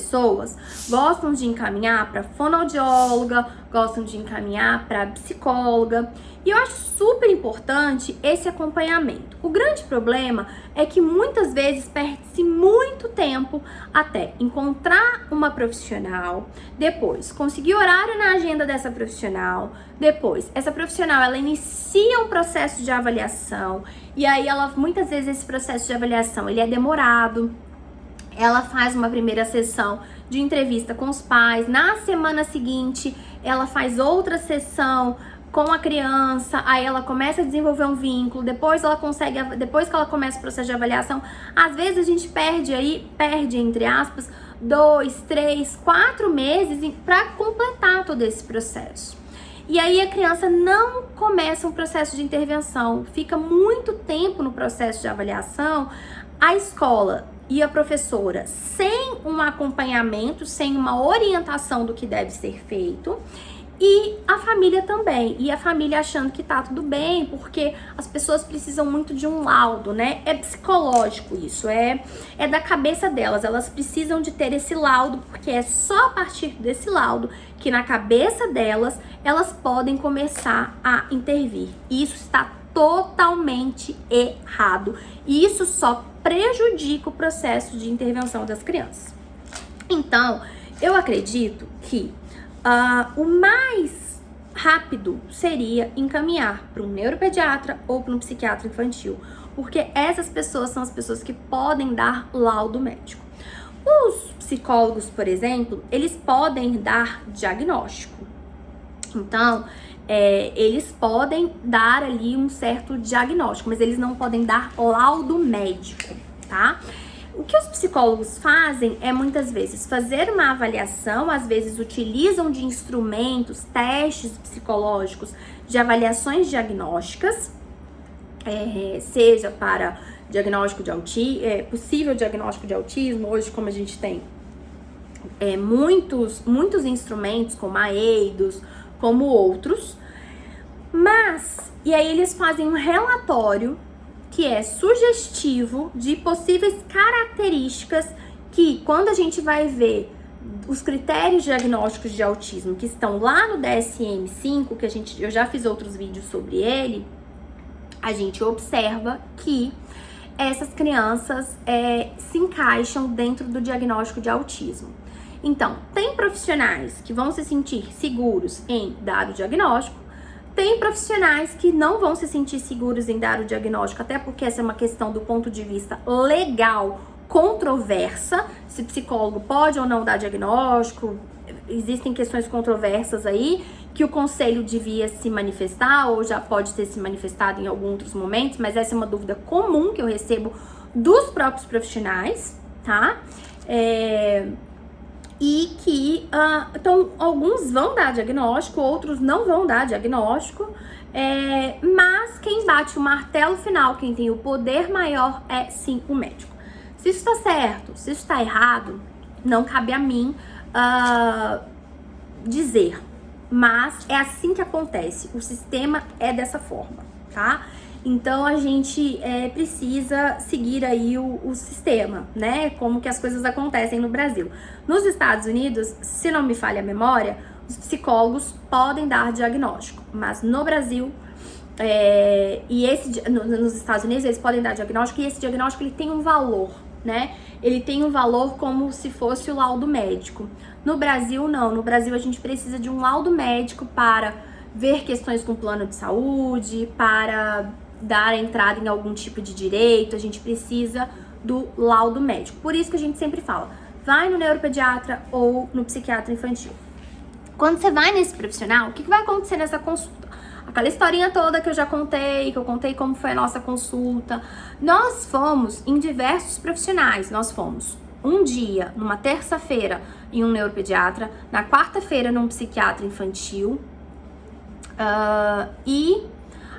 pessoas gostam de encaminhar para fonoaudióloga, gostam de encaminhar para psicóloga. E eu acho super importante esse acompanhamento. O grande problema é que muitas vezes perde-se muito tempo até encontrar uma profissional, depois conseguir horário na agenda dessa profissional, depois essa profissional ela inicia um processo de avaliação e aí muitas vezes esse processo de avaliação ele é demorado. Ela faz uma primeira sessão de entrevista com os pais, na semana seguinte ela faz outra sessão com a criança, aí ela começa a desenvolver um vínculo, depois que ela começa o processo de avaliação, às vezes a gente perde entre aspas, 2, 3, 4 meses para completar todo esse processo. E aí a criança não começa um processo de intervenção, fica muito tempo no processo de avaliação, a escola e a professora sem um acompanhamento, sem uma orientação do que deve ser feito, e a família também, e a família achando que tá tudo bem, porque as pessoas precisam muito de um laudo, né? É psicológico isso, é da cabeça delas, elas precisam de ter esse laudo, porque é só a partir desse laudo que na cabeça delas, elas podem começar a intervir. E isso está totalmente errado, e isso só prejudica o processo de intervenção das crianças. Então, eu acredito que o mais rápido seria encaminhar para um neuropediatra ou para um psiquiatra infantil, porque essas pessoas são as pessoas que podem dar laudo médico. Os psicólogos, por exemplo, eles podem dar diagnóstico. Então, eles podem dar ali um certo diagnóstico, mas eles não podem dar laudo médico, tá? O que os psicólogos fazem é muitas vezes fazer uma avaliação, às vezes utilizam de instrumentos, testes psicológicos, de avaliações diagnósticas, seja para diagnóstico de possível diagnóstico de autismo. Hoje, como a gente tem muitos instrumentos, como a EIDOS, como outros, e aí eles fazem um relatório que é sugestivo de possíveis características que, quando a gente vai ver os critérios diagnósticos de autismo que estão lá no DSM-5, que eu já fiz outros vídeos sobre ele, a gente observa que essas crianças se encaixam dentro do diagnóstico de autismo. Então, tem profissionais que vão se sentir seguros em dar o diagnóstico, tem profissionais que não vão se sentir seguros em dar o diagnóstico, até porque essa é uma questão do ponto de vista legal controversa, se psicólogo pode ou não dar diagnóstico. Existem questões controversas aí, que o conselho devia se manifestar, ou já pode ter se manifestado em alguns outros momentos, mas essa é uma dúvida comum que eu recebo dos próprios profissionais, tá? E que, então, alguns vão dar diagnóstico, outros não vão dar diagnóstico, mas quem bate o martelo final, quem tem o poder maior é sim o médico. Se isso está certo, se isso está errado, não cabe a mim dizer, mas é assim que acontece, o sistema é dessa forma, tá? Então a gente precisa seguir aí o sistema, né? Como que as coisas acontecem no Brasil. Nos Estados Unidos, se não me falha a memória, os psicólogos podem dar diagnóstico, mas no Brasil nos Estados Unidos eles podem dar diagnóstico, e esse diagnóstico ele tem um valor, né? Ele tem um valor como se fosse o laudo médico. No Brasil não, no Brasil a gente precisa de um laudo médico para ver questões com plano de saúde, para dar entrada em algum tipo de direito, a gente precisa do laudo médico. Por isso que a gente sempre fala, vai no neuropediatra ou no psiquiatra infantil. Quando você vai nesse profissional, o que vai acontecer nessa consulta? Aquela historinha toda que eu contei como foi a nossa consulta. Nós fomos em diversos profissionais, nós fomos um dia, numa terça-feira, em um neuropediatra, na quarta-feira num psiquiatra infantil, e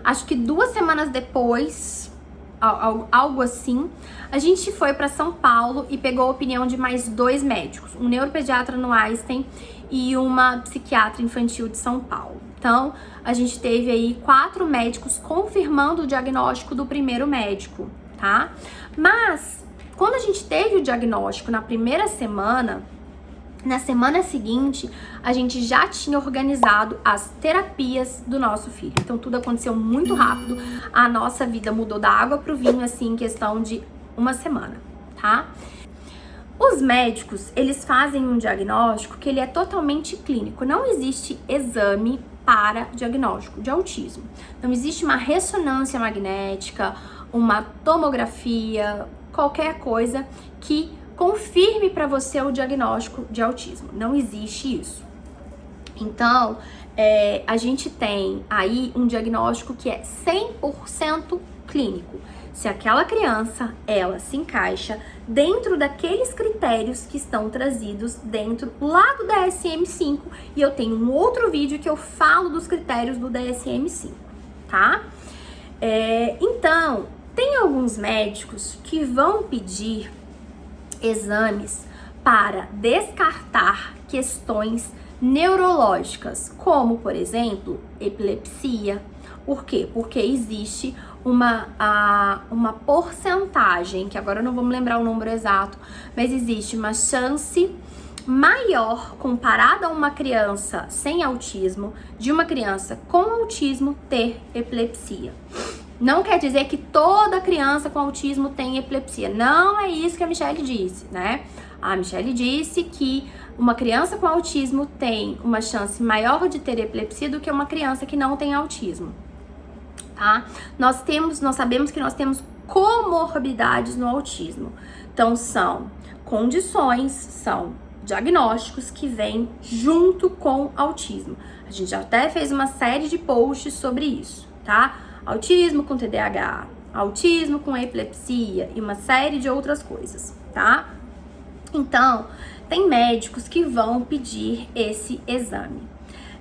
acho que 2 semanas depois, algo assim, a gente foi para São Paulo e pegou a opinião de mais 2 médicos, um neuropediatra no Einstein e uma psiquiatra infantil de São Paulo. Então, a gente teve aí 4 médicos confirmando o diagnóstico do primeiro médico, tá? Mas, quando a gente teve o diagnóstico na primeira semana, Na semana seguinte, a gente já tinha organizado as terapias do nosso filho. Então, tudo aconteceu muito rápido. A nossa vida mudou da água pro vinho, assim, em questão de uma semana, tá? Os médicos, eles fazem um diagnóstico que ele é totalmente clínico. Não existe exame para diagnóstico de autismo. Não existe uma ressonância magnética, uma tomografia, qualquer coisa que confirme para você o diagnóstico de autismo. Não existe isso. Então, a gente tem aí um diagnóstico que é 100% clínico. Se aquela criança, ela se encaixa dentro daqueles critérios que estão trazidos dentro lá do DSM-5, e eu tenho um outro vídeo que eu falo dos critérios do DSM-5, tá? Então, tem alguns médicos que vão pedir exames para descartar questões neurológicas, como, por exemplo, epilepsia. Por quê? Porque existe uma porcentagem, que agora eu não vou me lembrar o número exato, mas existe uma chance maior comparada a uma criança sem autismo, de uma criança com autismo ter epilepsia. Não quer dizer que toda criança com autismo tem epilepsia. Não é isso que a Michelle disse, né? A Michelle disse que uma criança com autismo tem uma chance maior de ter epilepsia do que uma criança que não tem autismo, tá? Nós sabemos que nós temos comorbidades no autismo. Então, são condições, são diagnósticos que vêm junto com autismo. A gente já até fez uma série de posts sobre isso, tá? Autismo com TDAH, autismo com epilepsia e uma série de outras coisas, tá? Então, tem médicos que vão pedir esse exame.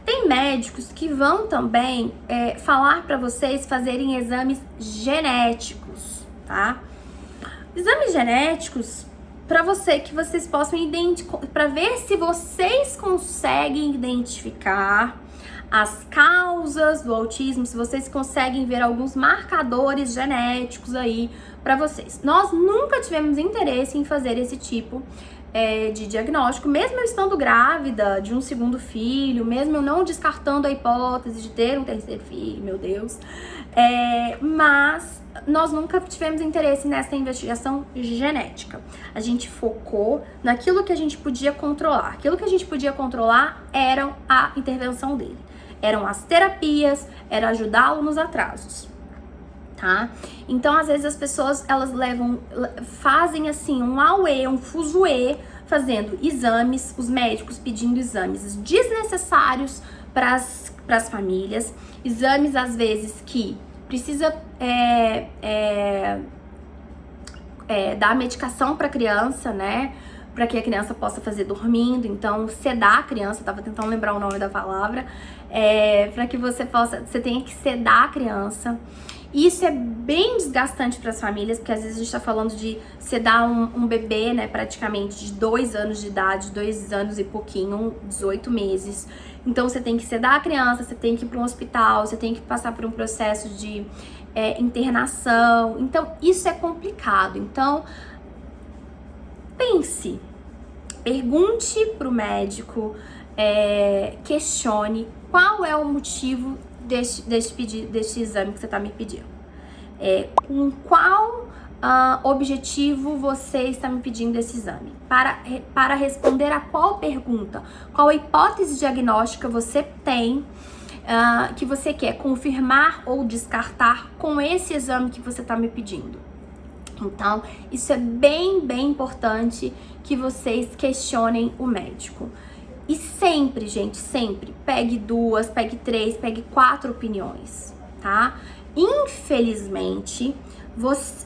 Tem médicos que vão também falar para vocês fazerem exames genéticos, tá? Exames genéticos para que vocês possam identificar, para ver se vocês conseguem identificar as causas do autismo, se vocês conseguem ver alguns marcadores genéticos aí para vocês. Nós nunca tivemos interesse em fazer esse tipo de diagnóstico, mesmo eu estando grávida de um segundo filho, mesmo eu não descartando a hipótese de ter um terceiro filho, meu Deus, mas nós nunca tivemos interesse nessa investigação genética. A gente focou naquilo que a gente podia controlar. Aquilo que a gente podia controlar era a intervenção dele. Eram as terapias, era ajudá-lo nos atrasos, tá? Então, às vezes, as pessoas, elas fazem assim, um auê, um fuzuê, fazendo exames, os médicos pedindo exames desnecessários para as famílias, exames, às vezes, que precisa dar medicação para a criança, né? Para que a criança possa fazer dormindo, então sedar a criança, eu tava tentando lembrar o nome da palavra, para que você tenha que sedar a criança. Isso é bem desgastante para as famílias, porque às vezes a gente tá falando de sedar um bebê, né, praticamente de 2 anos de idade, 2 anos e pouquinho, 18 meses. Então você tem que sedar a criança, você tem que ir para um hospital, você tem que passar por um processo de internação. Então isso é complicado. Então pense, pergunte pro médico, questione qual é o motivo deste exame que você está me pedindo. Com qual objetivo você está me pedindo esse exame? Para responder a qual pergunta? Qual hipótese diagnóstica você tem que você quer confirmar ou descartar com esse exame que você está me pedindo? Então, isso é bem importante que vocês questionem o médico. E sempre, gente, sempre, pegue 2, pegue 3, pegue 4 opiniões, tá? Infelizmente,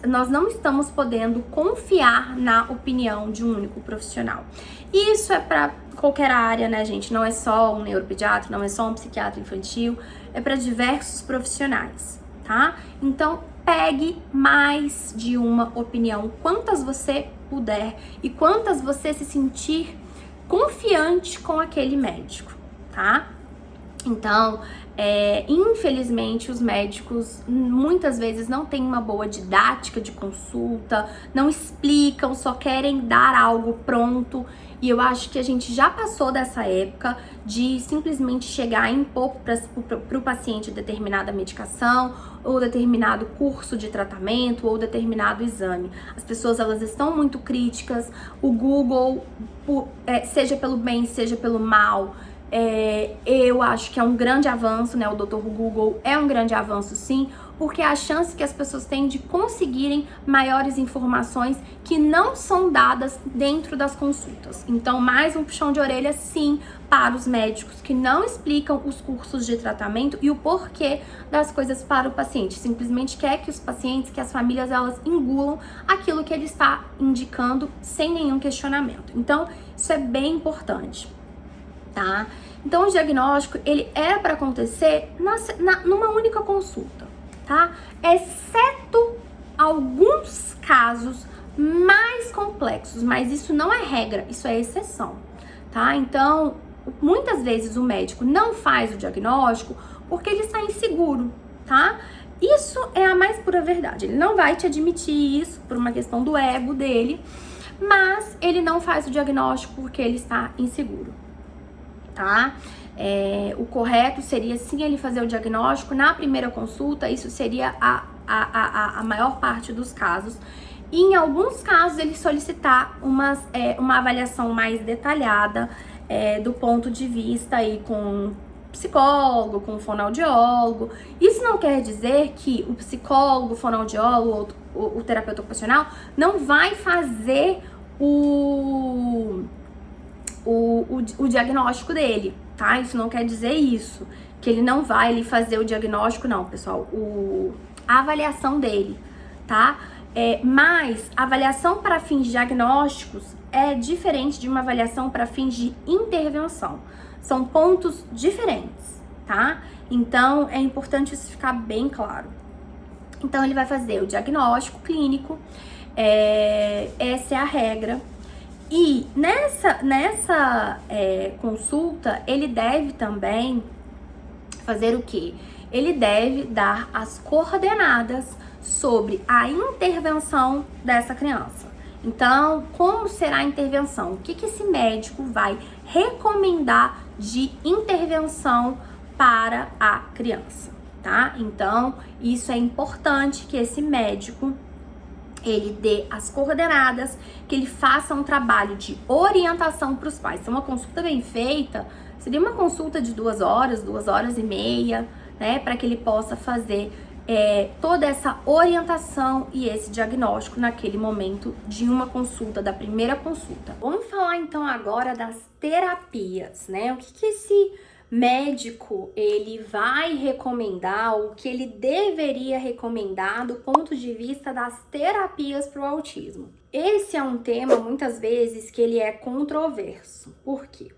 nós não estamos podendo confiar na opinião de um único profissional. Isso é para qualquer área, né, gente? Não é só um neuropediatra, não é só um psiquiatra infantil, é para diversos profissionais, tá? Então, pegue mais de uma opinião, quantas você puder e quantas você se sentir confiante com aquele médico, tá? Então, infelizmente, os médicos muitas vezes não têm uma boa didática de consulta, não explicam, só querem dar algo pronto. E eu acho que a gente já passou dessa época de simplesmente chegar e impor para o paciente determinada medicação, ou determinado curso de tratamento, ou determinado exame. As pessoas, elas estão muito críticas. O Google, seja pelo bem, seja pelo mal, eu acho que é um grande avanço, né? O Dr. Google é um grande avanço, sim, porque é a chance que as pessoas têm de conseguirem maiores informações que não são dadas dentro das consultas. Então, mais um puxão de orelha, sim, para os médicos que não explicam os cursos de tratamento e o porquê das coisas para o paciente. Simplesmente quer que os pacientes, que as famílias, elas engulam aquilo que ele está indicando sem nenhum questionamento. Então, isso é bem importante. Tá? Então, o diagnóstico, ele era para acontecer numa única consulta, tá? Exceto alguns casos mais complexos, mas isso não é regra, isso é exceção, tá? Então, muitas vezes o médico não faz o diagnóstico porque ele está inseguro, tá? Isso é a mais pura verdade. Ele não vai te admitir isso por uma questão do ego dele, mas ele não faz o diagnóstico porque ele está inseguro. Tá? O correto seria sim ele fazer o diagnóstico na primeira consulta, isso seria a maior parte dos casos. E em alguns casos ele solicitar uma avaliação mais detalhada do ponto de vista aí com psicólogo, com fonoaudiólogo. Isso não quer dizer que o psicólogo, o fonoaudiólogo ou o terapeuta ocupacional não vai fazer o diagnóstico dele, tá? Isso não quer dizer isso, que ele não vai ali fazer o diagnóstico, não, pessoal. A avaliação dele, tá? Mas a avaliação para fins diagnósticos é diferente de uma avaliação para fins de intervenção. São pontos diferentes, tá? Então, é importante isso ficar bem claro. Então, ele vai fazer o diagnóstico clínico, essa é a regra. E nessa consulta, ele deve também fazer o quê? Ele deve dar as coordenadas sobre a intervenção dessa criança. Então, como será a intervenção? O que esse médico vai recomendar de intervenção para a criança, tá? Então, isso é importante que esse médico ele dê as coordenadas, que ele faça um trabalho de orientação para os pais. Se é uma consulta bem feita, seria uma consulta de 2 horas e meia, né? Para que ele possa fazer toda essa orientação e esse diagnóstico naquele momento de uma consulta, da primeira consulta. Vamos falar então agora das terapias, né? O que esse médico ele vai recomendar, o que ele deveria recomendar do ponto de vista das terapias para o autismo. Esse é um tema muitas vezes que ele é controverso. Por quê?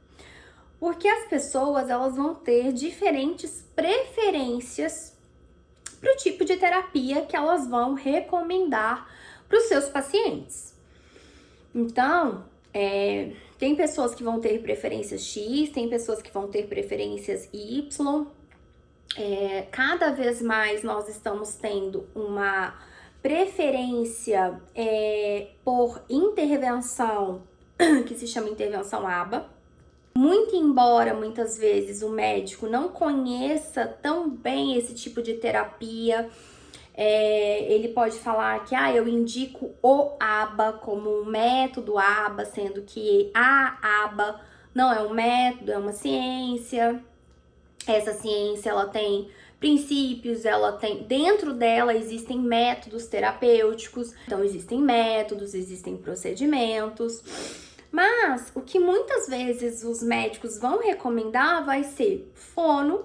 Porque as pessoas elas vão ter diferentes preferências para o tipo de terapia que elas vão recomendar para os seus pacientes. Então, tem pessoas que vão ter preferências X, tem pessoas que vão ter preferências Y. Cada vez mais nós estamos tendo uma preferência por intervenção, que se chama intervenção ABA. Muito embora muitas vezes o médico não conheça tão bem esse tipo de terapia, ele pode falar que eu indico o ABA como um método ABA, sendo que a ABA não é um método, é uma ciência. Essa ciência ela tem princípios, dentro dela existem métodos terapêuticos, então existem métodos, existem procedimentos. Mas o que muitas vezes os médicos vão recomendar vai ser fono,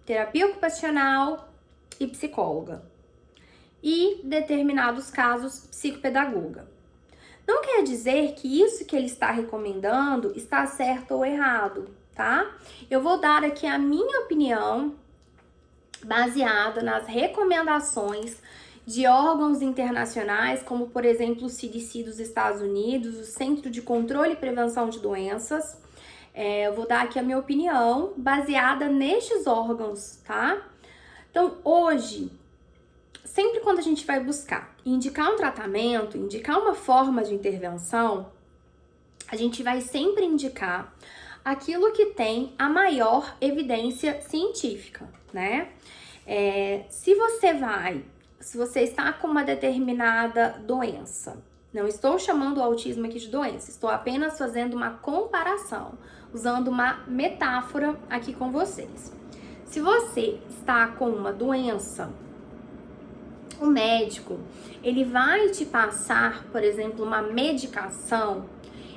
terapia ocupacional e psicóloga. E, determinados casos, psicopedagoga. Não quer dizer que isso que ele está recomendando está certo ou errado, tá? Eu vou dar aqui a minha opinião baseada nas recomendações de órgãos internacionais, como por exemplo o CDC dos Estados Unidos, o Centro de Controle e Prevenção de Doenças, Eu vou dar aqui a minha opinião baseada nestes órgãos, tá? Então, hoje, sempre quando a gente vai buscar indicar um tratamento, indicar uma forma de intervenção, a gente vai sempre indicar aquilo que tem a maior evidência científica, né? Se você está com uma determinada doença, não estou chamando o autismo aqui de doença, estou apenas fazendo uma comparação, usando uma metáfora aqui com vocês. Se você está com uma doença, o médico, ele vai te passar, por exemplo, uma medicação.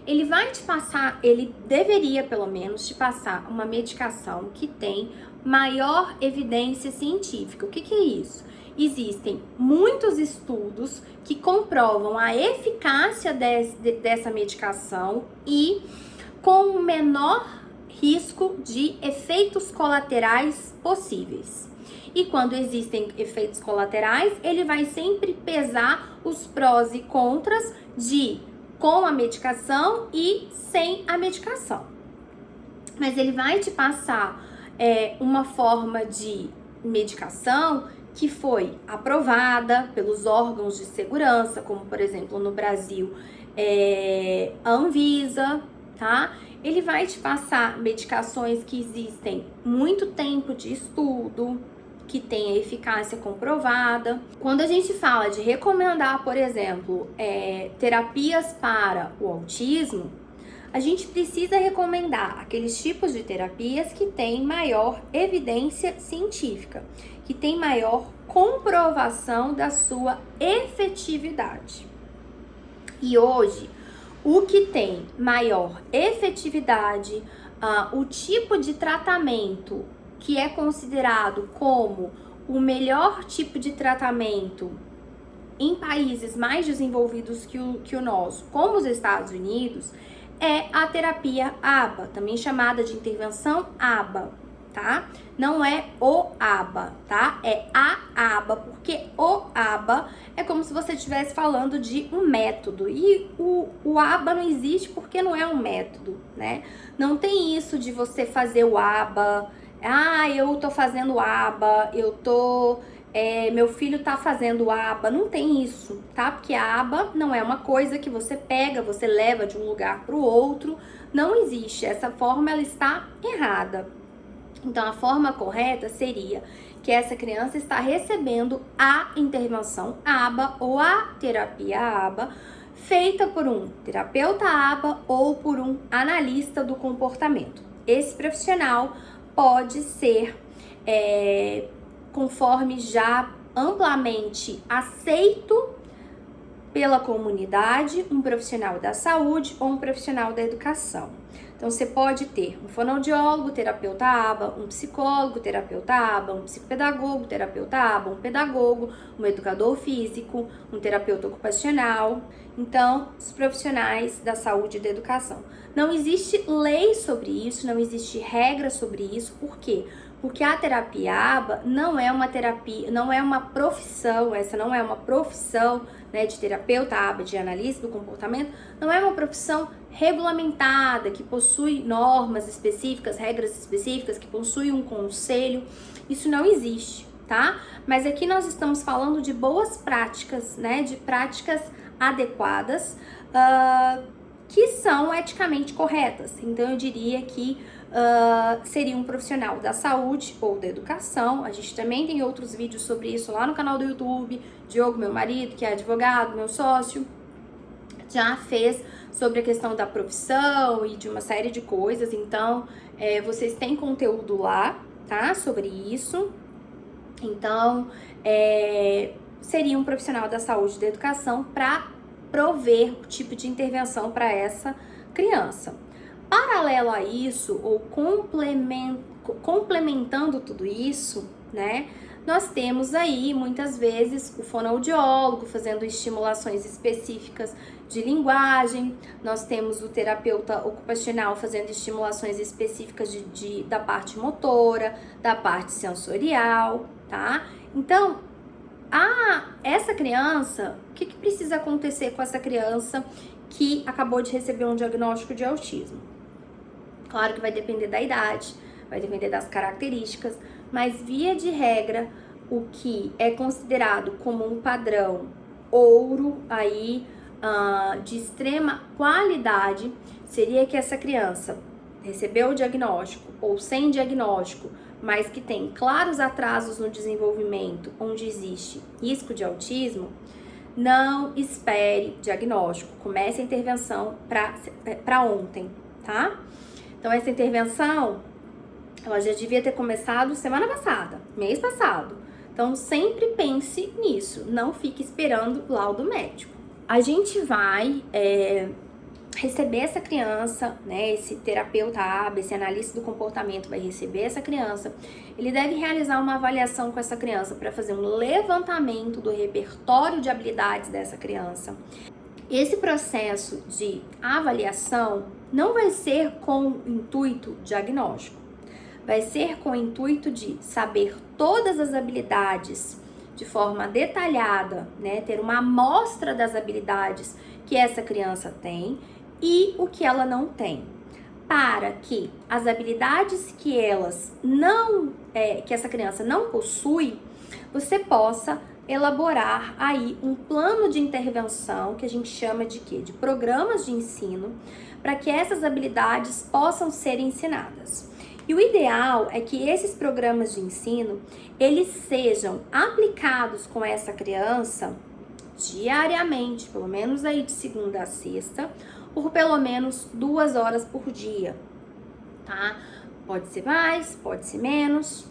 Ele deveria pelo menos te passar uma medicação que tem maior evidência científica. O que é isso? Existem muitos estudos que comprovam a eficácia dessa medicação e com o menor risco de efeitos colaterais possíveis. E quando existem efeitos colaterais, ele vai sempre pesar os prós e contras com a medicação e sem a medicação. Mas ele vai te passar uma forma de medicação que foi aprovada pelos órgãos de segurança, como por exemplo no Brasil, a Anvisa, tá? Ele vai te passar medicações que existem muito tempo de estudo, que tem a eficácia comprovada. Quando a gente fala de recomendar, por exemplo, terapias para o autismo, a gente precisa recomendar aqueles tipos de terapias que têm maior evidência científica, que têm maior comprovação da sua efetividade. E hoje, o que tem maior efetividade, o tipo de tratamento que é considerado como o melhor tipo de tratamento em países mais desenvolvidos que o nosso, como os Estados Unidos, é a terapia ABA, também chamada de intervenção ABA, tá? Não é o ABA, tá? É a ABA, porque o ABA é como se você estivesse falando de um método, e o ABA não existe porque não é um método, né? Não tem isso de você fazer o ABA, eu tô fazendo ABA, meu filho tá fazendo ABA, não tem isso, tá? Porque a ABA não é uma coisa que você pega, você leva de um lugar para o outro, não existe, essa forma ela está errada. Então a forma correta seria que essa criança está recebendo a intervenção ABA ou a terapia ABA, feita por um terapeuta ABA ou por um analista do comportamento. Esse profissional pode ser, conforme já amplamente aceito pela comunidade, um profissional da saúde ou um profissional da educação. Então, você pode ter um fonoaudiólogo, terapeuta ABA, um psicólogo, terapeuta ABA, um psicopedagogo, terapeuta ABA, um pedagogo, um educador físico, um terapeuta ocupacional. Então, os profissionais da saúde e da educação. Não existe lei sobre isso, não existe regra sobre isso. Por quê? Porque a terapia ABA não é uma terapia, não é uma profissão, essa não é uma profissão, né, de terapeuta ABA, de analista do comportamento, não é uma profissão regulamentada, que possui normas específicas, regras específicas, que possui um conselho. Isso não existe, tá? Mas aqui nós estamos falando de boas práticas, né, de práticas adequadas, que são eticamente corretas. Então eu diria que seria um profissional da saúde ou da educação. A gente também tem outros vídeos sobre isso lá no canal do YouTube. Diogo, meu marido, que é advogado, meu sócio, já fez sobre a questão da profissão e de uma série de coisas. Então, vocês têm conteúdo lá, tá? Sobre isso. Então, seria um profissional da saúde e da educação para prover o tipo de intervenção para essa criança. Paralelo a isso, ou complementando tudo isso, né, nós temos aí, muitas vezes, o fonoaudiólogo fazendo estimulações específicas de linguagem, nós temos o terapeuta ocupacional fazendo estimulações específicas da parte motora, da parte sensorial, tá? Então, essa criança, o que precisa acontecer com essa criança que acabou de receber um diagnóstico de autismo? Claro que vai depender da idade, vai depender das características, mas via de regra, o que é considerado como um padrão ouro aí de extrema qualidade seria que essa criança recebeu o diagnóstico ou sem diagnóstico, mas que tem claros atrasos no desenvolvimento, onde existe risco de autismo. Não espere diagnóstico, comece a intervenção para ontem, tá? Então essa intervenção, ela já devia ter começado semana passada, mês passado. Então sempre pense nisso, não fique esperando o laudo médico. A gente vai receber essa criança, né? Esse terapeuta ABA, esse analista do comportamento vai receber essa criança. Ele deve realizar uma avaliação com essa criança para fazer um levantamento do repertório de habilidades dessa criança. Esse processo de avaliação não vai ser com intuito diagnóstico, vai ser com o intuito de saber todas as habilidades de forma detalhada, né? Ter uma amostra das habilidades que essa criança tem e o que ela não tem, para que as habilidades que que essa criança não possui, você possa elaborar aí um plano de intervenção que a gente chama de quê? De programas de ensino, para que essas habilidades possam ser ensinadas. E o ideal é que esses programas de ensino, eles sejam aplicados com essa criança diariamente, pelo menos aí de segunda a sexta, por pelo menos 2 horas por dia, tá? Pode ser mais, pode ser menos,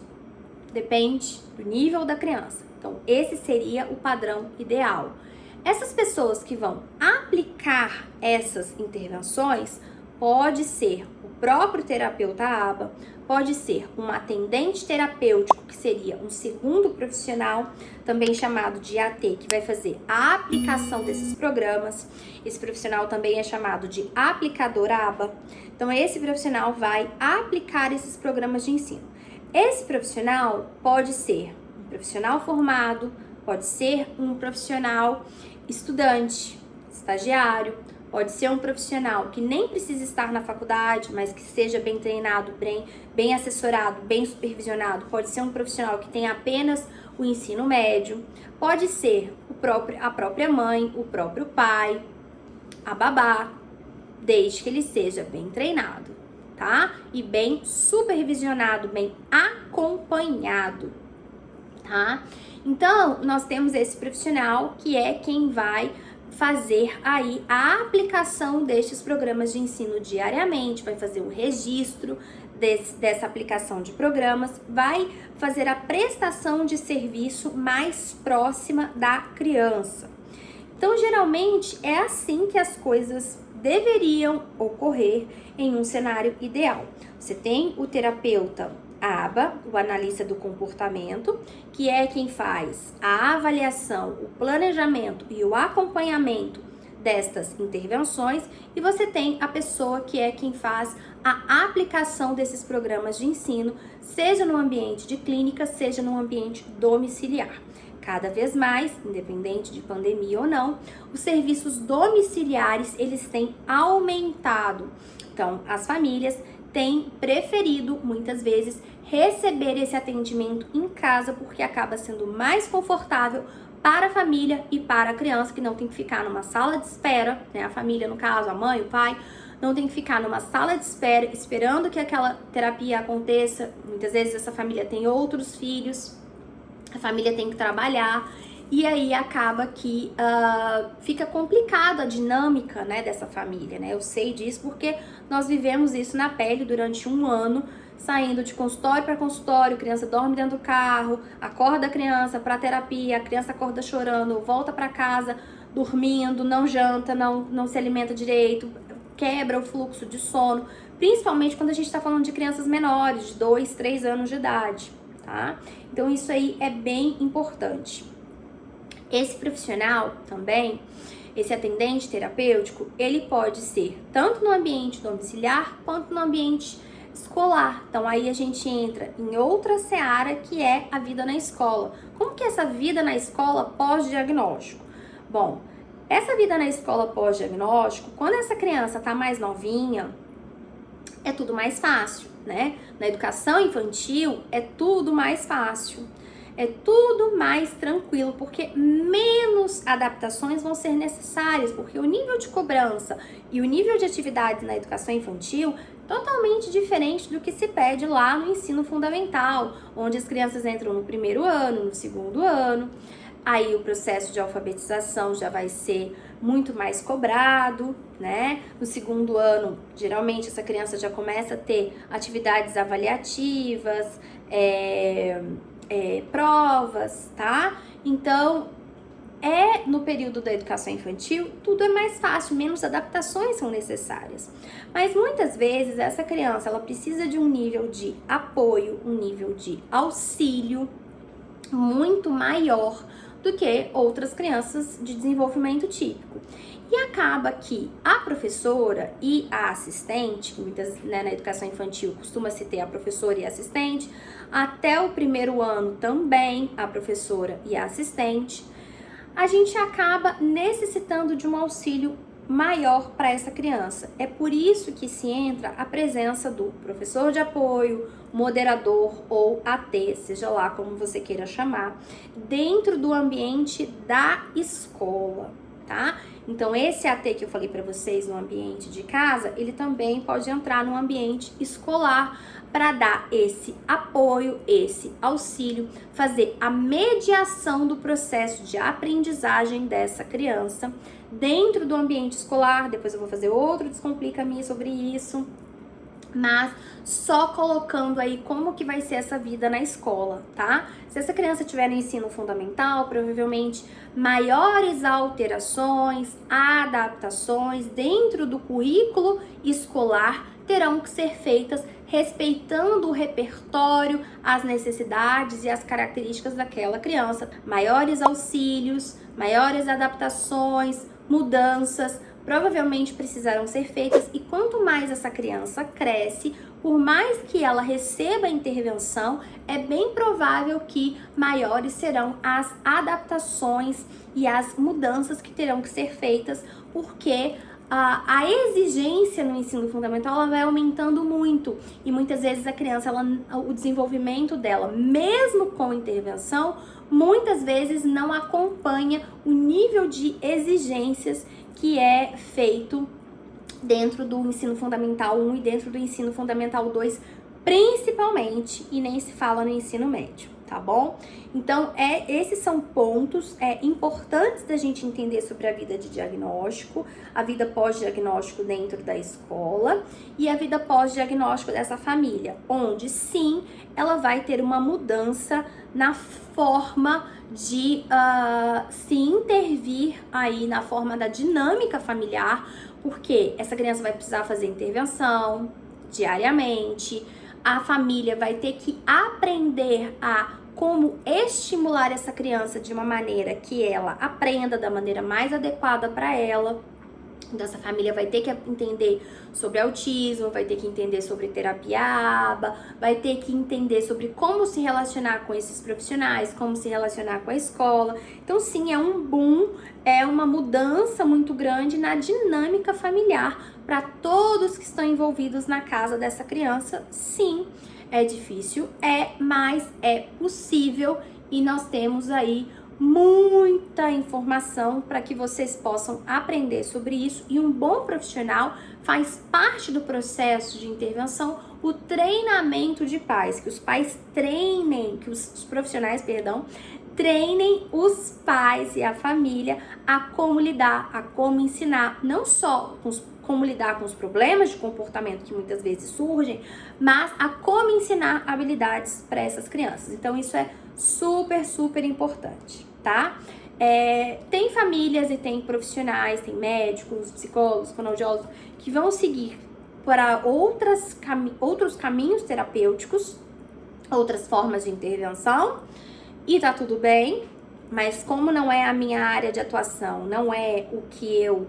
depende do nível da criança. Então, esse seria o padrão ideal. Essas pessoas que vão aplicar essas intervenções, pode ser o próprio terapeuta ABA, pode ser um atendente terapêutico, que seria um segundo profissional, também chamado de AT, que vai fazer a aplicação desses programas. Esse profissional também é chamado de aplicador ABA. Então, esse profissional vai aplicar esses programas de ensino. Esse profissional pode ser um profissional formado, pode ser um profissional estudante, estagiário, pode ser um profissional que nem precisa estar na faculdade, mas que seja bem treinado, bem assessorado, bem supervisionado. Pode ser um profissional que tenha apenas o ensino médio. Pode ser a própria mãe, o próprio pai, a babá, desde que ele seja bem treinado, tá? E bem supervisionado, bem acompanhado, tá? Então, nós temos esse profissional que é quem vai fazer aí a aplicação destes programas de ensino diariamente, vai fazer o registro dessa aplicação de programas, vai fazer a prestação de serviço mais próxima da criança. Então, geralmente, é assim que as coisas deveriam ocorrer em um cenário ideal. Você tem o terapeuta ABA, o analista do comportamento, que é quem faz a avaliação, o planejamento e o acompanhamento destas intervenções, e você tem a pessoa que é quem faz a aplicação desses programas de ensino, seja no ambiente de clínica, seja no ambiente domiciliar. Cada vez mais, independente de pandemia ou não, os serviços domiciliares, eles têm aumentado. Então, as famílias têm preferido, muitas vezes, receber esse atendimento em casa, porque acaba sendo mais confortável para a família e para a criança, que não tem que ficar numa sala de espera, né? A família, no caso, a mãe, o pai, não tem que ficar numa sala de espera, esperando que aquela terapia aconteça. Muitas vezes essa família tem outros filhos, a família tem que trabalhar, e aí acaba que fica complicada a dinâmica, né, dessa família, né? Eu sei disso porque nós vivemos isso na pele durante 1 ano, saindo de consultório para consultório, criança dorme dentro do carro, acorda a criança para terapia, a criança acorda chorando, volta para casa dormindo, não janta, não se alimenta direito, quebra o fluxo de sono, principalmente quando a gente está falando de crianças menores, de 2, 3 anos de idade, tá? Então isso aí é bem importante. Esse profissional também, esse atendente terapêutico, ele pode ser tanto no ambiente domiciliar quanto no ambiente escolar. Então aí a gente entra em outra seara, que é a vida na escola. Como que é essa vida na escola pós-diagnóstico? Bom, essa vida na escola pós-diagnóstico, quando essa criança tá mais novinha, é tudo mais fácil, né? Na educação infantil é tudo mais fácil. É tudo mais tranquilo, porque menos adaptações vão ser necessárias, porque o nível de cobrança e o nível de atividades na educação infantil é totalmente diferente do que se pede lá no ensino fundamental, onde as crianças entram no primeiro ano, no segundo ano. Aí o processo de alfabetização já vai ser muito mais cobrado, né? No segundo ano, geralmente essa criança já começa a ter atividades avaliativas, provas, tá? Então, no período da educação infantil, tudo é mais fácil, menos adaptações são necessárias. Mas muitas vezes essa criança, ela precisa de um nível de apoio, um nível de auxílio muito maior do que outras crianças de desenvolvimento típico. E acaba que a professora e a assistente, que muitas, né, na educação infantil costuma-se ter a professora e a assistente, até o primeiro ano também a professora e a assistente, a gente acaba necessitando de um auxílio maior para essa criança. É por isso que se entra a presença do professor de apoio, moderador ou AT, seja lá como você queira chamar, dentro do ambiente da escola, tá? Então, esse AT que eu falei para vocês no ambiente de casa, ele também pode entrar no ambiente escolar para dar esse apoio, esse auxílio, fazer a mediação do processo de aprendizagem dessa criança dentro do ambiente escolar. Depois eu vou fazer outro Descomplica-me sobre isso, mas só colocando aí como que vai ser essa vida na escola, tá? Se essa criança tiver no ensino fundamental, provavelmente maiores alterações, adaptações dentro do currículo escolar terão que ser feitas respeitando o repertório, as necessidades e as características daquela criança. Maiores auxílios, maiores adaptações, mudanças provavelmente precisarão ser feitas, e quanto mais essa criança cresce, por mais que ela receba intervenção, é bem provável que maiores serão as adaptações e as mudanças que terão que ser feitas, porque a exigência no ensino fundamental ela vai aumentando muito, e muitas vezes a criança, o desenvolvimento dela, mesmo com intervenção, muitas vezes não acompanha o nível de exigências que é feito dentro do ensino fundamental 1 e dentro do ensino fundamental 2, principalmente, e nem se fala no ensino médio, tá bom? Então, esses são pontos importantes da gente entender sobre a vida de diagnóstico, a vida pós-diagnóstico dentro da escola e a vida pós-diagnóstico dessa família, onde sim, ela vai ter uma mudança na forma de se intervir aí na forma da dinâmica familiar, porque essa criança vai precisar fazer intervenção diariamente, a família vai ter que aprender a como estimular essa criança de uma maneira que ela aprenda da maneira mais adequada para ela. Então, essa família vai ter que entender sobre autismo, vai ter que entender sobre terapia ABA, vai ter que entender sobre como se relacionar com esses profissionais, como se relacionar com a escola. Então, sim, é um boom, é uma mudança muito grande na dinâmica familiar para todos que estão envolvidos na casa dessa criança. Sim, é difícil, mas é possível, e nós temos aí muita informação para que vocês possam aprender sobre isso, e um bom profissional faz parte do processo de intervenção o treinamento de pais, que os pais treinem, que os profissionais, treinem os pais e a família a como lidar, a como ensinar, não só como lidar com os problemas de comportamento que muitas vezes surgem, mas a como ensinar habilidades para essas crianças. Então isso é super, super importante, tá? Tem famílias e tem profissionais, tem médicos, psicólogos, fonoaudiólogos que vão seguir para outros caminhos terapêuticos, outras formas de intervenção, e tá tudo bem, mas como não é a minha área de atuação, não é o que eu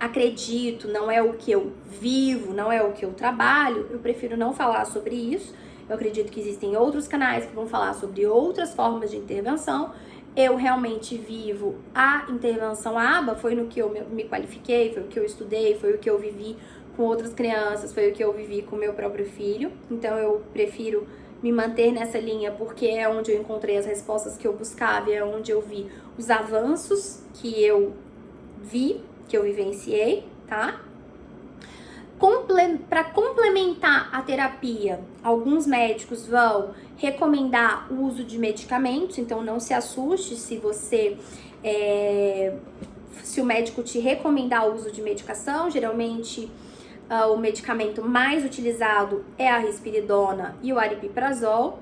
acredito, não é o que eu vivo, não é o que eu trabalho, eu prefiro não falar sobre isso. Eu acredito que existem outros canais que vão falar sobre outras formas de intervenção. Eu realmente vivo a intervenção ABA, foi no que eu me qualifiquei, foi o que eu estudei, foi o que eu vivi com outras crianças, foi o que eu vivi com meu próprio filho. Então eu prefiro me manter nessa linha porque é onde eu encontrei as respostas que eu buscava e é onde eu vi os avanços que eu vi, que eu vivenciei, tá? Para complementar a terapia, alguns médicos vão recomendar o uso de medicamentos, então não se assuste se se o médico te recomendar o uso de medicação. Geralmente o medicamento mais utilizado é a risperidona e o aripiprazol.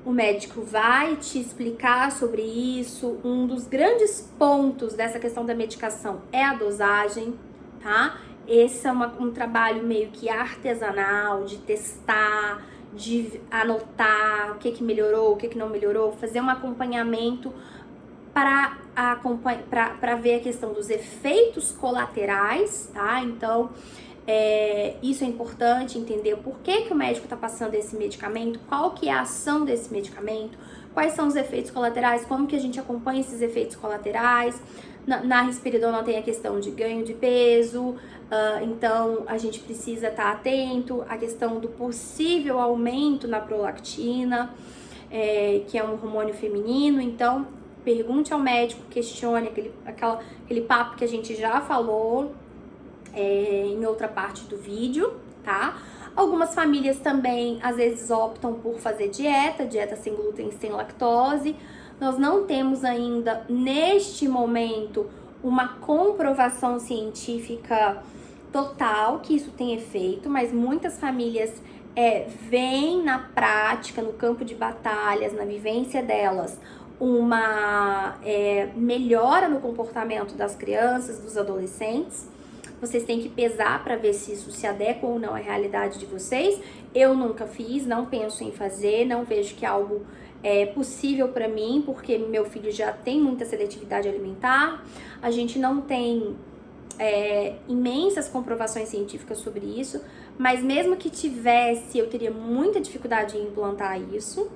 O médico vai te explicar sobre isso. Um dos grandes pontos dessa questão da medicação é a dosagem, tá? Esse é um trabalho meio que artesanal, de testar, de anotar o que melhorou, o que não melhorou, fazer um acompanhamento para ver a questão dos efeitos colaterais, tá? Então, isso é importante entender por que o médico está passando esse medicamento, qual que é a ação desse medicamento, quais são os efeitos colaterais, como que a gente acompanha esses efeitos colaterais. Na risperidona tem a questão de ganho de peso, então a gente precisa estar atento à questão do possível aumento na prolactina, que é um hormônio feminino. Então pergunte ao médico, questione aquele papo que a gente já falou em outra parte do vídeo, tá? Algumas famílias também às vezes optam por fazer dieta sem glúten, sem lactose. Nós não temos ainda, neste momento, uma comprovação científica total que isso tem efeito, mas muitas famílias veem na prática, no campo de batalhas, na vivência delas, uma melhora no comportamento das crianças, dos adolescentes. Vocês têm que pesar para ver se isso se adequa ou não à realidade de vocês. Eu nunca fiz, não penso em fazer, não vejo que é algo possível para mim, porque meu filho já tem muita seletividade alimentar. A gente não tem imensas comprovações científicas sobre isso, mas mesmo que tivesse, eu teria muita dificuldade em implantar isso.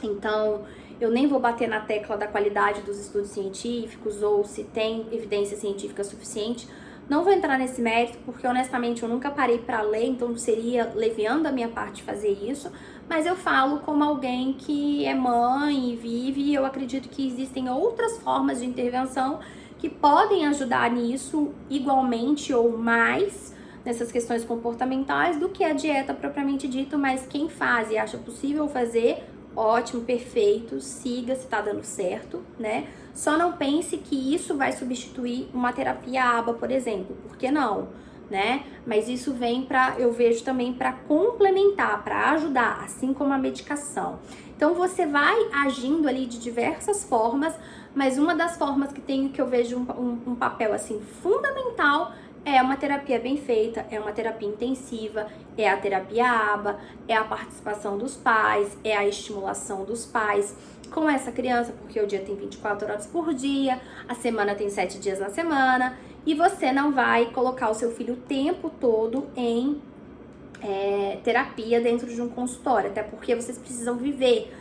Então, eu nem vou bater na tecla da qualidade dos estudos científicos ou se tem evidência científica suficiente. Não vou entrar nesse mérito, porque honestamente eu nunca parei para ler, então seria leviando a minha parte fazer isso, mas eu falo como alguém que é mãe e vive, e eu acredito que existem outras formas de intervenção que podem ajudar nisso igualmente ou mais nessas questões comportamentais do que a dieta propriamente dita, mas quem faz e acha possível fazer, ótimo, perfeito, siga se tá dando certo, né? Só não pense que isso vai substituir uma terapia ABA, por exemplo, porque não, né? Mas isso vem eu vejo também para complementar, para ajudar, assim como a medicação. Então você vai agindo ali de diversas formas, mas uma das formas que eu vejo um papel assim fundamental é uma terapia bem feita, é uma terapia intensiva, é a terapia ABA, é a participação dos pais, é a estimulação dos pais com essa criança, porque o dia tem 24 horas por dia, a semana tem 7 dias na semana, e você não vai colocar o seu filho o tempo todo em terapia dentro de um consultório, até porque vocês precisam viver,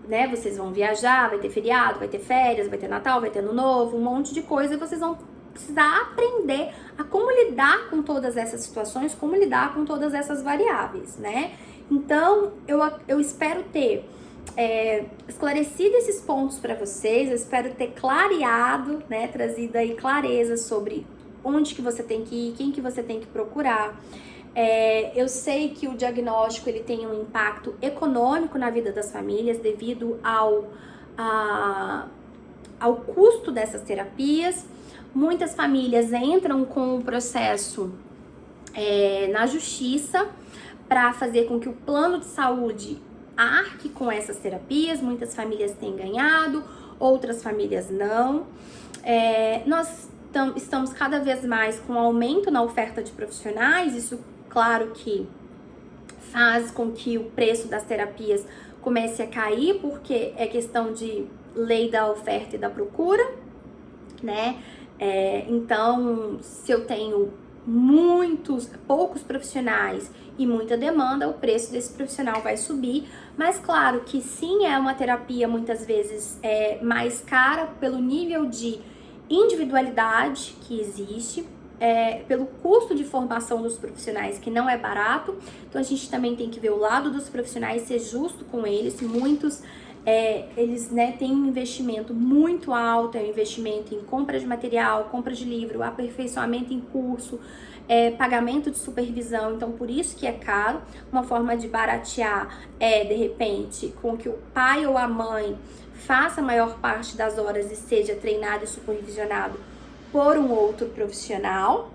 né? Vocês vão viajar, vai ter feriado, vai ter férias, vai ter Natal, vai ter Ano Novo, um monte de coisa, e vocês vão precisar aprender a como lidar com todas essas situações, como lidar com todas essas variáveis, né? Então, eu espero ter esclarecido esses pontos para vocês, eu espero ter clareado, né, trazido aí clareza sobre onde que você tem que ir, quem que você tem que procurar. Eu sei que o diagnóstico ele tem um impacto econômico na vida das famílias devido ao custo dessas terapias. Muitas famílias entram com o processo na justiça para fazer com que o plano de saúde arque com essas terapias. Muitas famílias têm ganhado, outras famílias não. Nós estamos cada vez mais com aumento na oferta de profissionais, isso claro que faz com que o preço das terapias comece a cair, porque é questão de lei da oferta e da procura, né? Então, se eu tenho poucos profissionais e muita demanda, o preço desse profissional vai subir, mas claro que sim, é uma terapia muitas vezes mais cara pelo nível de individualidade que existe. pelo custo de formação dos profissionais, que não é barato. Então a gente também tem que ver o lado dos profissionais, ser justo com eles. Muitos eles, né, têm um investimento muito alto, é um investimento em compra de material, compra de livro, aperfeiçoamento em curso, pagamento de supervisão. Então por isso que é caro. Uma forma de baratear de repente, com que o pai ou a mãe faça a maior parte das horas e seja treinado e supervisionado por um outro profissional,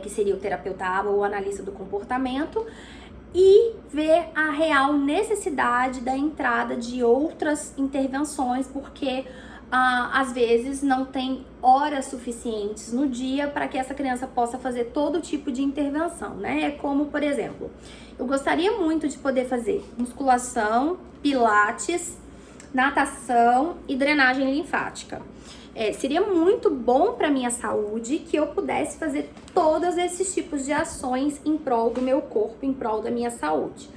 que seria o terapeuta ABA ou o analista do comportamento, e ver a real necessidade da entrada de outras intervenções, porque às vezes não tem horas suficientes no dia para que essa criança possa fazer todo tipo de intervenção, né? Como, por exemplo, eu gostaria muito de poder fazer musculação, pilates, natação e drenagem linfática. Seria muito bom para minha saúde que eu pudesse fazer todos esses tipos de ações em prol do meu corpo, em prol da minha saúde.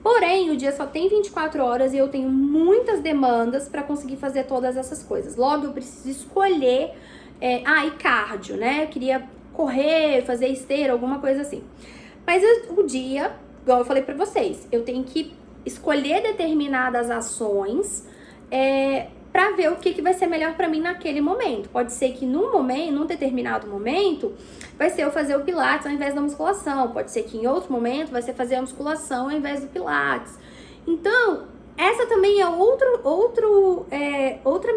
Porém, o dia só tem 24 horas e eu tenho muitas demandas para conseguir fazer todas essas coisas. Logo, eu preciso escolher, e cardio, né? Eu queria correr, fazer esteira, alguma coisa assim. Mas o dia, igual eu falei para vocês, eu tenho que escolher determinadas ações, para ver o que vai ser melhor para mim naquele momento. Pode ser que num determinado momento, vai ser eu fazer o pilates ao invés da musculação. Pode ser que em outro momento vai ser fazer a musculação ao invés do pilates. Então, essa também é outra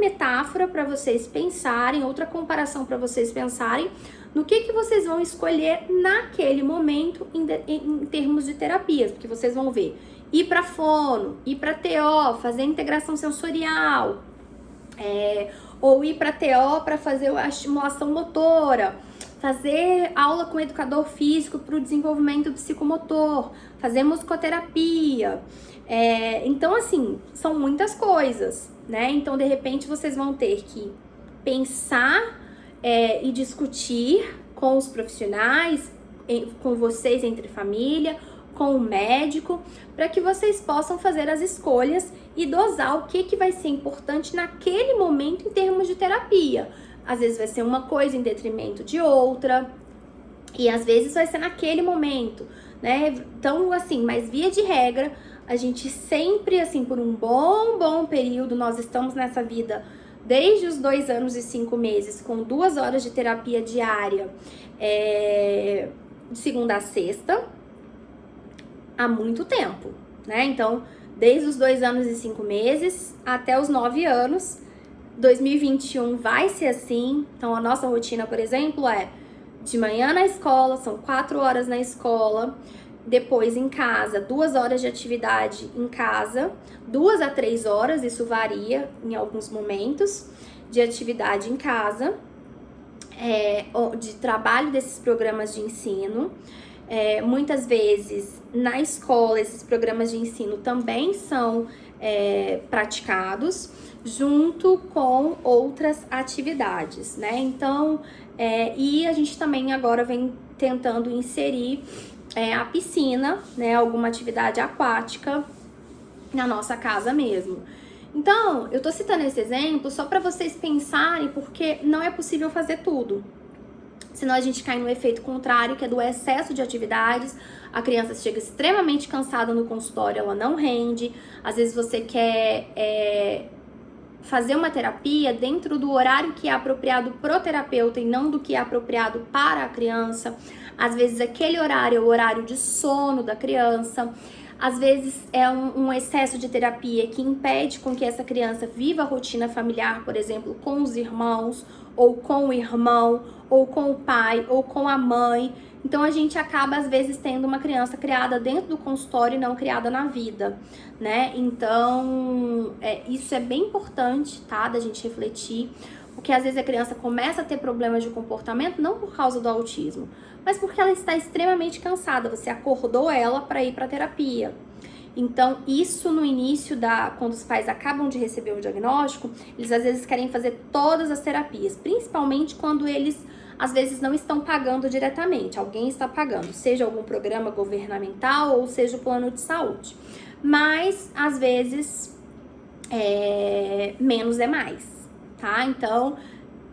metáfora para vocês pensarem, outra comparação para vocês pensarem no que vocês vão escolher naquele momento em termos de terapias, porque vocês vão ver ir para fono, ir para TO, fazer integração sensorial, ou ir para TO para fazer a estimulação motora, fazer aula com educador físico para o desenvolvimento psicomotor, fazer musicoterapia. Então, assim, são muitas coisas, né? Então, de repente, vocês vão ter que pensar e discutir com os profissionais, com vocês entre família, com o médico, para que vocês possam fazer as escolhas e dosar o que vai ser importante naquele momento em termos de terapia. Às vezes vai ser uma coisa em detrimento de outra, e às vezes vai ser naquele momento, né? Então, assim, mas via de regra, a gente sempre, assim, por um bom período, nós estamos nessa vida desde os 2 anos e 5 meses, com 2 horas de terapia diária, de segunda a sexta, há muito tempo, né? Então, desde os 2 anos e 5 meses até os 9 anos, 2021 vai ser assim. Então, a nossa rotina, por exemplo, é de manhã na escola, são 4 horas na escola, depois em casa, 2 horas de atividade em casa, 2 a 3 horas, isso varia em alguns momentos, de atividade em casa, de trabalho desses programas de ensino. Muitas vezes na escola esses programas de ensino também são praticados junto com outras atividades, né? Então, e a gente também agora vem tentando inserir a piscina, né? Alguma atividade aquática na nossa casa mesmo. Então, eu tô citando esse exemplo só para vocês pensarem, porque não é possível fazer tudo. Senão a gente cai no efeito contrário, que é do excesso de atividades. A criança chega extremamente cansada no consultório, ela não rende. Às vezes você quer fazer uma terapia dentro do horário que é apropriado pro terapeuta e não do que é apropriado para a criança. Às vezes aquele horário é o horário de sono da criança. Às vezes é um excesso de terapia que impede com que essa criança viva a rotina familiar, por exemplo, com os irmãos, ou com o irmão, ou com o pai, ou com a mãe. Então a gente acaba às vezes tendo uma criança criada dentro do consultório e não criada na vida, né? Então isso é bem importante, tá? Da gente refletir, porque às vezes a criança começa a ter problemas de comportamento não por causa do autismo, mas porque ela está extremamente cansada. Você acordou ela para ir para terapia. Então, isso no início quando os pais acabam de receber o diagnóstico, eles às vezes querem fazer todas as terapias, principalmente quando eles às vezes não estão pagando diretamente, alguém está pagando, seja algum programa governamental ou seja o plano de saúde. Mas, às vezes, menos é mais, tá? Então,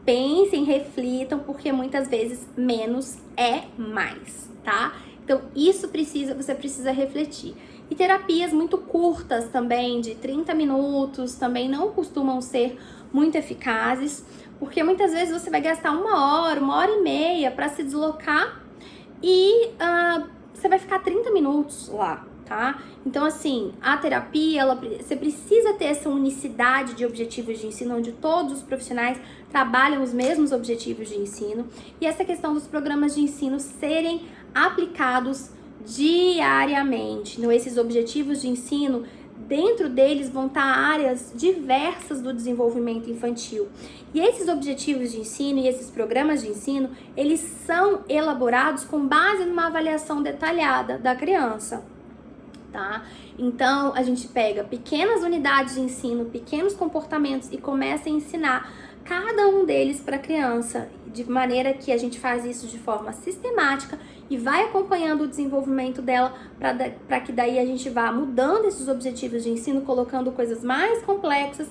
pensem, reflitam, porque muitas vezes menos é mais, tá? Então, você precisa refletir. E terapias muito curtas também, de 30 minutos, também não costumam ser muito eficazes, porque muitas vezes você vai gastar 1 hora e meia para se deslocar e você vai ficar 30 minutos lá, tá? Então, assim, a terapia, você precisa ter essa unicidade de objetivos de ensino, onde todos os profissionais trabalham os mesmos objetivos de ensino, e essa questão dos programas de ensino serem aplicados diariamente. Então, esses objetivos de ensino, dentro deles vão estar áreas diversas do desenvolvimento infantil. E esses objetivos de ensino e esses programas de ensino, eles são elaborados com base numa avaliação detalhada da criança, tá? Então, a gente pega pequenas unidades de ensino, pequenos comportamentos e começa a ensinar cada um deles para a criança, de maneira que a gente faz isso de forma sistemática e vai acompanhando o desenvolvimento dela para que daí a gente vá mudando esses objetivos de ensino, colocando coisas mais complexas,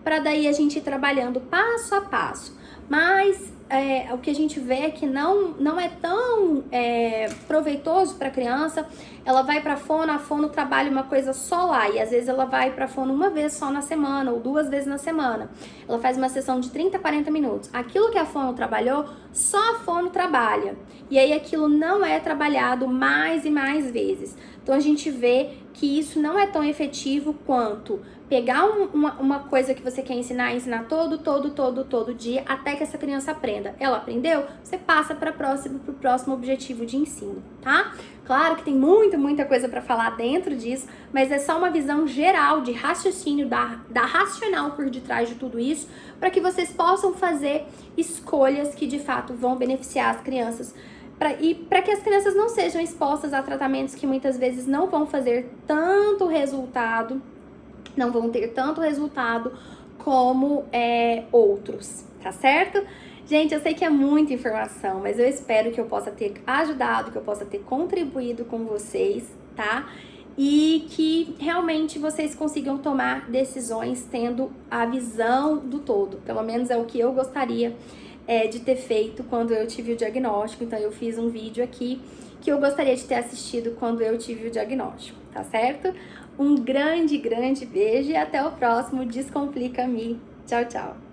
para daí a gente ir trabalhando passo a passo. Mas o que a gente vê é que não é tão proveitoso para a criança. Ela vai para a fono trabalha uma coisa só lá, e às vezes ela vai para a fono uma vez só na semana ou 2 vezes na semana. Ela faz uma sessão de 30, 40 minutos. Aquilo que a fono trabalhou, só a fono trabalha. E aí aquilo não é trabalhado mais e mais vezes. Então a gente vê que isso não é tão efetivo quanto pegar uma coisa que você quer ensinar todo dia, até que essa criança aprenda. Ela aprendeu? Você passa pro próximo objetivo de ensino, tá? Claro que tem muita coisa para falar dentro disso, mas é só uma visão geral de raciocínio, da racional por detrás de tudo isso, para que vocês possam fazer escolhas que de fato vão beneficiar as crianças, para que as crianças não sejam expostas a tratamentos que muitas vezes não vão fazer tanto resultado, não vão ter tanto resultado como outros, tá certo? Gente, eu sei que é muita informação, mas eu espero que eu possa ter ajudado, que eu possa ter contribuído com vocês, tá? E que realmente vocês consigam tomar decisões tendo a visão do todo. Pelo menos é o que eu gostaria de ter feito quando eu tive o diagnóstico. Então eu fiz um vídeo aqui que eu gostaria de ter assistido quando eu tive o diagnóstico, tá certo? Um grande beijo e até o próximo Descomplica-me. Tchau, tchau!